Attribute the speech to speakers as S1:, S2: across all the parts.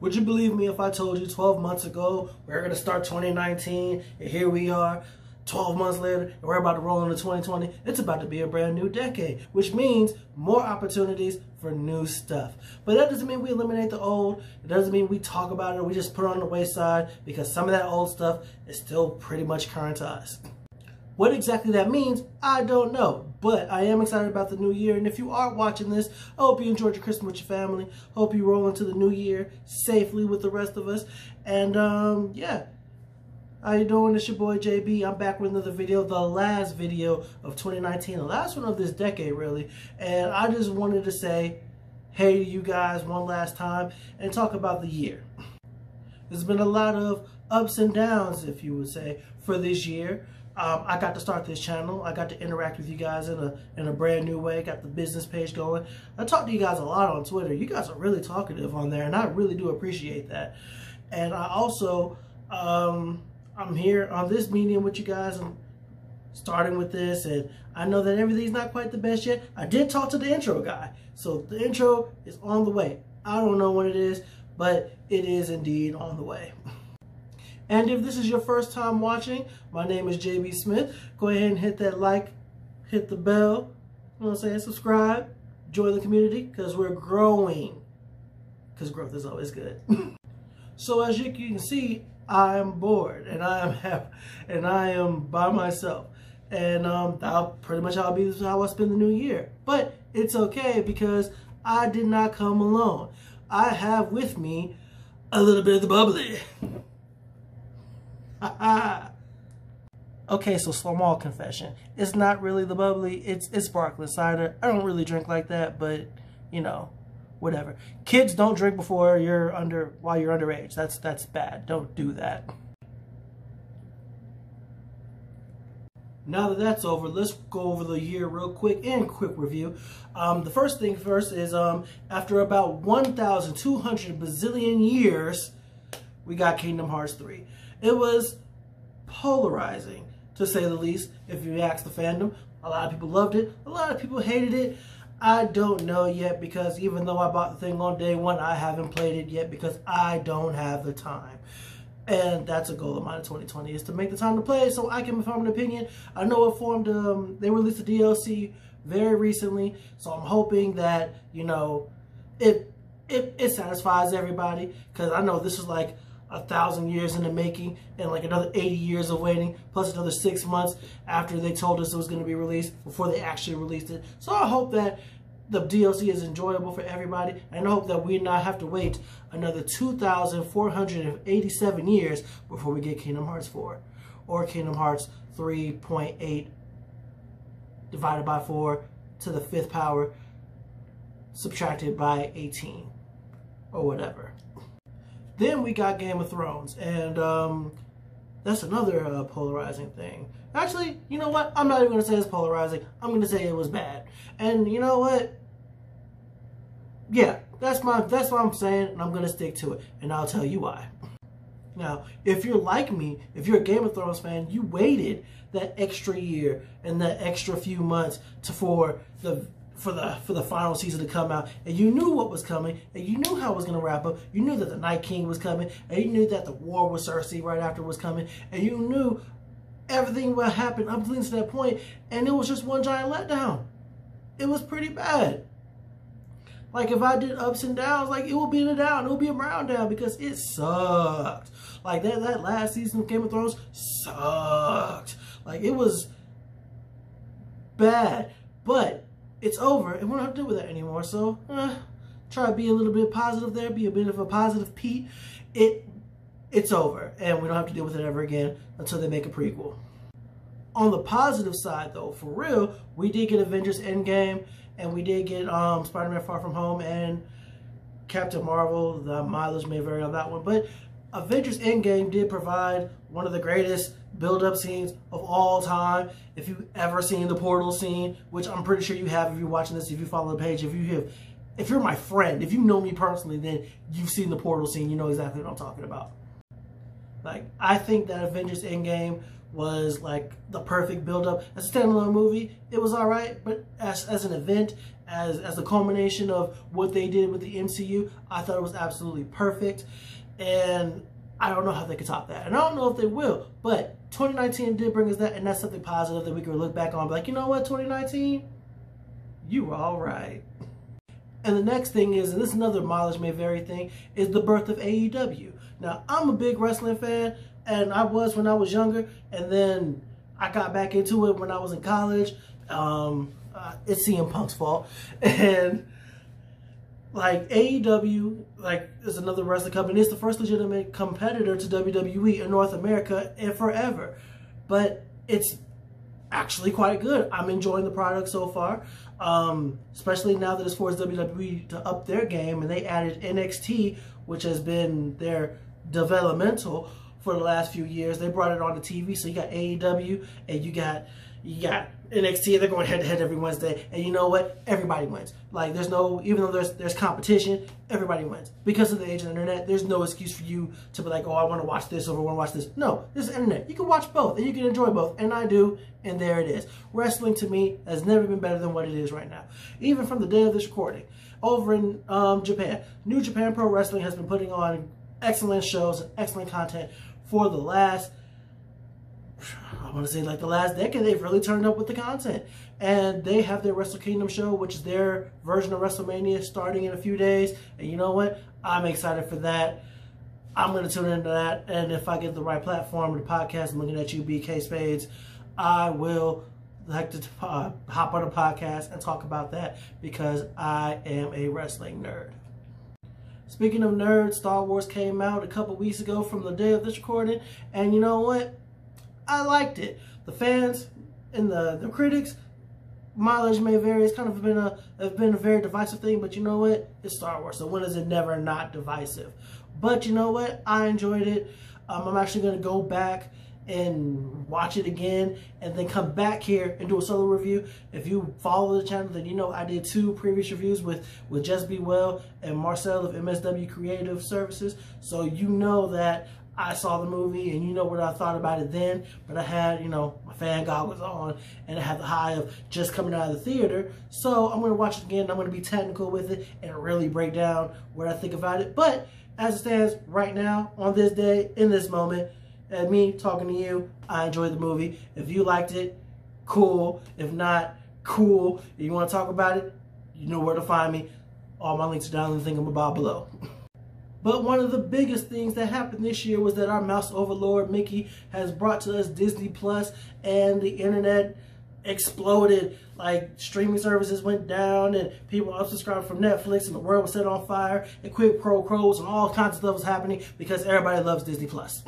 S1: Would you believe me if I told you 12 months ago we're going to start 2019 and here we are 12 months later and we're about to roll into 2020? It's about to be a brand new decade, which means more opportunities for new stuff. But that doesn't mean we eliminate the old. It doesn't mean we talk about it or we just put it on the wayside, because some of that old stuff is still pretty much current to us. What exactly that means, I don't know, but I am excited about the new year. And if you are watching this, I hope you enjoyed your Christmas with your family. Hope you roll into the new year safely with the rest of us. And yeah, how you doing? It's your boy JB. I'm back with another video, the last video of 2019, the last one of this decade, really. And I just wanted to say hey to you guys one last time and talk about the year. There's been a lot of ups and downs, if you would say, for this year. I got to start this channel. I got to interact with you guys in a brand new way. Got the business page going. I talk to you guys a lot on Twitter. You guys are really talkative on there, and I really do appreciate that. And I also, I'm here on this medium with you guys. I'm starting with this, and I know that everything's not quite the best yet. I did talk to the intro guy, so the intro is on the way. I don't know what it is, but it is indeed on the way. And if this is your first time watching, my name is JB Smith. Go ahead and hit that like, hit the bell, you know what I'm saying, subscribe, join the community, because we're growing. Because growth is always good. So as you can see, I am bored and I am happy and I am by myself. And that'll pretty much how I spend the new year. But it's okay, because I did not come alone. I have with me a little bit of the bubbly. Okay, so small confession. It's not really the bubbly, it's sparkling cider. I don't really drink like that, but you know, whatever. Kids, don't drink while you're underage. That's bad. Don't do that. Now that that's over, let's go over the year real quick and quick review. The first thing first is after about 1,200 bazillion years, we got Kingdom Hearts 3. It was polarizing, to say the least, if you ask the fandom. A lot of people loved it. A lot of people hated it. I don't know yet, because even though I bought the thing on day one, I haven't played it yet because I don't have the time. And that's a goal of mine in 2020, is to make the time to play so I can form an opinion. I know it formed, they released a DLC very recently, so I'm hoping that, you know, it satisfies everybody, because I know this is like 1,000 years in the making and like another 80 years of waiting, plus another 6 months after they told us it was going to be released before they actually released it. So I hope that the DLC is enjoyable for everybody, and I hope that we not have to wait another 2,487 years before we get Kingdom Hearts 4 or Kingdom Hearts 3.8 divided by 4 to the 5th power subtracted by 18 or whatever. Then we got Game of Thrones, and that's another polarizing thing. Actually, you know what? I'm not even going to say it's polarizing. I'm going to say it was bad. And you know what? Yeah, that's what I'm saying, and I'm going to stick to it. And I'll tell you why. Now, if you're like me, if you're a Game of Thrones fan, you waited that extra year and that extra few months for the final season to come out, and you knew what was coming, and you knew how it was going to wrap up. You knew that the Night King was coming, and you knew that the war with Cersei right after was coming, and you knew everything would happen up to that point, and it was just one giant letdown. It was pretty bad. Like, if I did ups and downs, like, it will be a down, it will be a brown down, because it sucked. Like, that last season of Game of Thrones sucked. Like, it was bad, but it's over, and we don't have to deal with that anymore. So, try to be a little bit positive there, be a bit of a positive Pete. It's over, and we don't have to deal with it ever again until they make a prequel. On the positive side, though, for real, we did get Avengers Endgame, and we did get Spider-Man Far From Home and Captain Marvel. The mileage may vary on that one, but Avengers Endgame did provide one of the greatest build-up scenes of all time. If you've ever seen the portal scene, which I'm pretty sure you have if you're watching this, if you follow the page, if you're my friend, if you know me personally, then you've seen the portal scene, you know exactly what I'm talking about. Like, I think that Avengers Endgame was like the perfect build-up. As a standalone movie, it was all right, but as an event, as the culmination of what they did with the MCU, I thought it was absolutely perfect. And I don't know how they could top that. And I don't know if they will, but 2019 did bring us that, and that's something positive that we can look back on and be like, you know what, 2019? You were all right. And the next thing is, and this is another mileage may vary thing, is the birth of AEW. Now, I'm a big wrestling fan, and I was when I was younger, and then I got back into it when I was in college. It's CM Punk's fault. And like AEW, like, is another wrestling company. It's the first legitimate competitor to WWE in North America and forever. But it's actually quite good. I'm enjoying the product so far. Especially now that it's forced WWE to up their game, and they added NXT, which has been their developmental for the last few years. They brought it on the TV, so you got AEW and you got NXT. They're going head to head every Wednesday, and you know what? Everybody wins. Like, there's no, even though there's competition, everybody wins. Because of the age of the internet, there's no excuse for you to be like, oh, I want to watch this over, I want to watch this. No, this is the internet. You can watch both, and you can enjoy both, and I do, and there it is. Wrestling, to me, has never been better than what it is right now. Even from the day of this recording. Over in Japan, New Japan Pro Wrestling has been putting on excellent shows and excellent content for the last, I want to say like the last decade. They've really turned up with the content. And they have their Wrestle Kingdom show, which is their version of WrestleMania, starting in a few days. And you know what? I'm excited for that. I'm going to tune into that. And if I get the right platform, the podcast, I'm looking at you, BK Spades, I will like to hop on a podcast and talk about that, because I am a wrestling nerd. Speaking of nerds, Star Wars came out a couple weeks ago from the day of this recording, and you know what? I liked it. The fans and the critics, mileage may vary. It's kind of been a very divisive thing, but you know what? It's Star Wars, so when is it never not divisive? But you know what? I enjoyed it. I'm actually going to go back and watch it again, and then come back here and do a solo review. If you follow the channel, then you know I did 2 previous reviews with Just Be Well and Marcel of MSW Creative Services. So you know that I saw the movie, and you know what I thought about it then. But I had, you know, my fan goggles on, and I had the high of just coming out of the theater. So I'm going to watch it again. I'm going to be technical with it and really break down what I think about it. But as it stands right now, on this day, in this moment, and me talking to you, I enjoyed the movie. If you liked it, cool. If not, cool. If you want to talk about it, you know where to find me. All my links are down in the thingamabob below. But one of the biggest things that happened this year was that our mouse overlord, Mickey, has brought to us Disney Plus, and the internet exploded. Like, streaming services went down, and people unsubscribed from Netflix, and the world was set on fire, and quid pro quos, and all kinds of stuff was happening because everybody loves Disney Plus.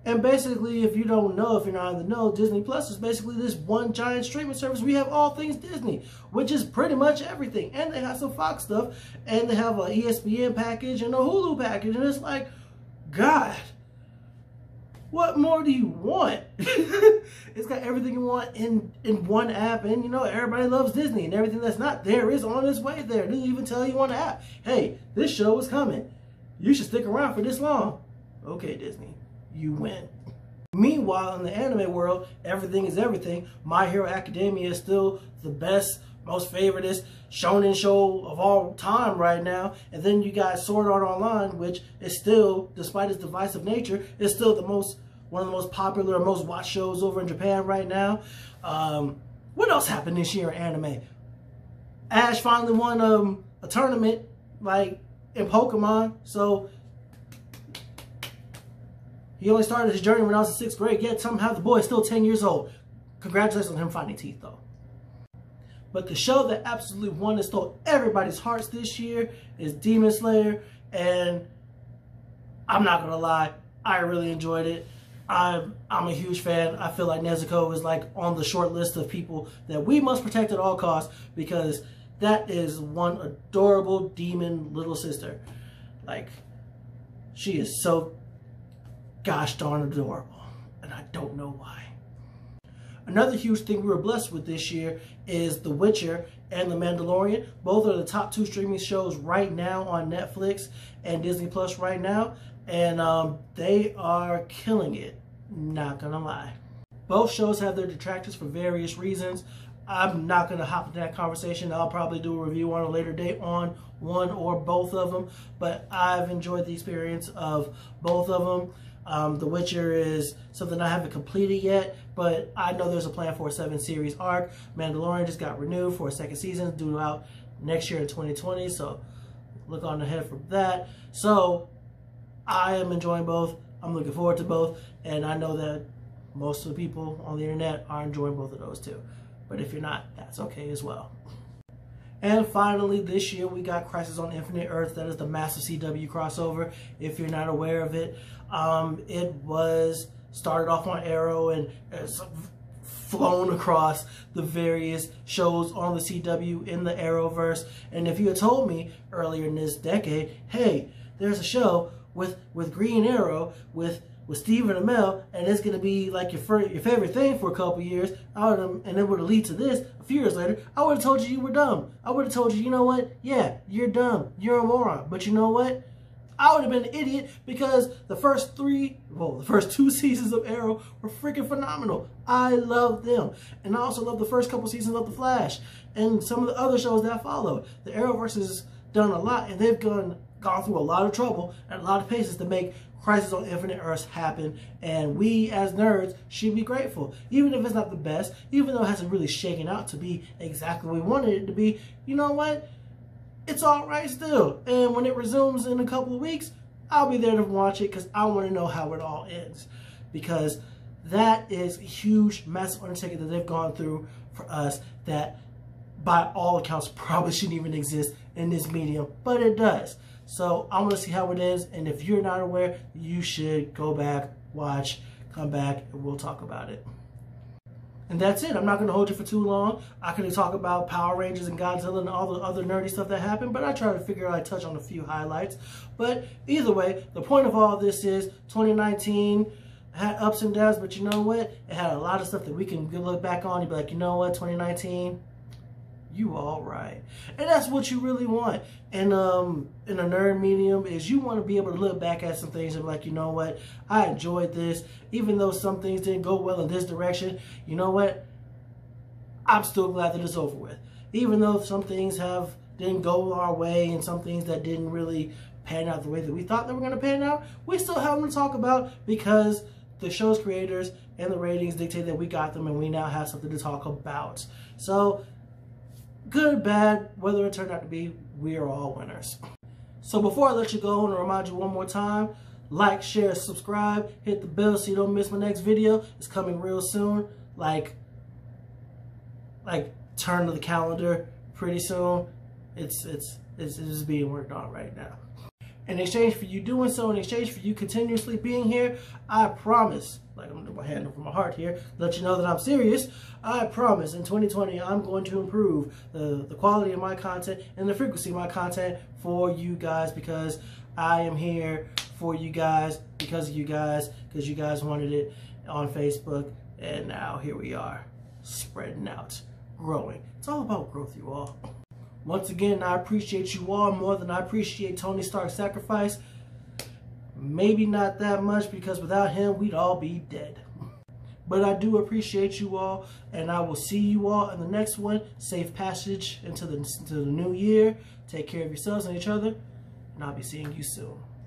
S1: And basically, if you don't know, if you're not in the know, Disney Plus is basically this one giant streaming service. We have all things Disney, which is pretty much everything. And they have some Fox stuff, and they have an ESPN package and a Hulu package. And it's like, God, what more do you want? It's got everything you want in one app. And, you know, everybody loves Disney, and everything that's not there is on its way there. It doesn't even tell you on the app, hey, this show is coming. You should stick around for this long. Okay, Disney. You win. Meanwhile, in the anime world, everything is everything. My Hero Academia is still the best, most favoritist shonen show of all time right now. And then you got Sword Art Online, which is still, despite its divisive nature, is still one of the most popular or most watched shows over in Japan right now. What else happened this year in anime? Ash finally won a tournament, like in Pokemon. So he only started his journey when I was in 6th grade, yet somehow the boy is still 10 years old. Congratulations on him finding teeth, though. But the show that absolutely won and stole everybody's hearts this year is Demon Slayer. And I'm not going to lie, I really enjoyed it. I'm a huge fan. I feel like Nezuko is like on the short list of people that we must protect at all costs, because that is one adorable demon little sister. Like, she is so gosh darn adorable, and I don't know why. Another huge thing we were blessed with this year is The Witcher and The Mandalorian. Both are the top 2 streaming shows right now on Netflix and Disney Plus right now. and they are killing it, not gonna lie. Both shows have their detractors for various reasons. I'm not gonna hop into that conversation. I'll probably do a review on a later date on one or both of them, but I've enjoyed the experience of both of them. The Witcher is something I haven't completed yet, but I know there's a plan for a 7-series arc. Mandalorian just got renewed for a second season, due out next year in 2020, so look on ahead for that. So I am enjoying both. I'm looking forward to both, and I know that most of the people on the internet are enjoying both of those too. But if you're not, that's okay as well. And finally, this year we got Crisis on Infinite Earths. That is the massive CW crossover. If you're not aware of it, it was started off on Arrow and it's flown across the various shows on the CW in the Arrowverse. And if you had told me earlier in this decade, hey, there's a show with Green Arrow with Stephen Amell, and it's going to be like your favorite thing for a couple years, and it would lead to this a few years later, I would have told you were dumb. I would have told you, you know what? Yeah, you're dumb. You're a moron. But you know what? I would have been an idiot because the first two seasons of Arrow were freaking phenomenal. I love them. And I also love the first couple seasons of The Flash and some of the other shows that followed. The Arrowverse has done a lot, and they've gone through a lot of trouble and a lot of paces to make Crisis on Infinite Earths happen, and we as nerds should be grateful. Even if it's not the best, even though it hasn't really shaken out to be exactly what we wanted it to be, you know what? It's alright still. And when it resumes in a couple of weeks, I'll be there to watch it because I want to know how it all ends. Because that is a huge, massive undertaking that they've gone through for us that by all accounts probably shouldn't even exist in this medium, but it does. So I want to see how it is, and if you're not aware, you should go back, watch, come back, and we'll talk about it. And that's it. I'm not going to hold you for too long. I could talk about Power Rangers and Godzilla and all the other nerdy stuff that happened, but I try to figure out, I touch on a few highlights. But either way, the point of all this is 2019 had ups and downs, but you know what? It had a lot of stuff that we can look back on and be like, you know what, 2019, you all right. And that's what you really want. And in a nerd medium is you want to be able to look back at some things and be like, you know what, I enjoyed this. Even though some things didn't go well in this direction, you know what, I'm still glad that it's over with. Even though some things didn't go our way and some things that didn't really pan out the way that we thought they were going to pan out, we still have them to talk about because the show's creators and the ratings dictate that we got them and we now have something to talk about. So good, bad, whether it turned out to be, we are all winners. So before I let you go, I want to remind you one more time, like, share, subscribe, hit the bell so you don't miss my next video. It's coming real soon, like turn to the calendar pretty soon. It's just being worked on right now. In exchange for you doing so, in exchange for you continuously being here, I promise, like I'm gonna put my hand over my heart here, let you know that I'm serious. I promise in 2020, I'm going to improve the quality of my content and the frequency of my content for you guys because I am here for you guys, because you guys wanted it on Facebook, and now here we are, spreading out, growing. It's all about growth, you all. Once again, I appreciate you all more than I appreciate Tony Stark's sacrifice. Maybe not that much because without him, we'd all be dead. But I do appreciate you all, and I will see you all in the next one. Safe passage into the new year. Take care of yourselves and each other, and I'll be seeing you soon.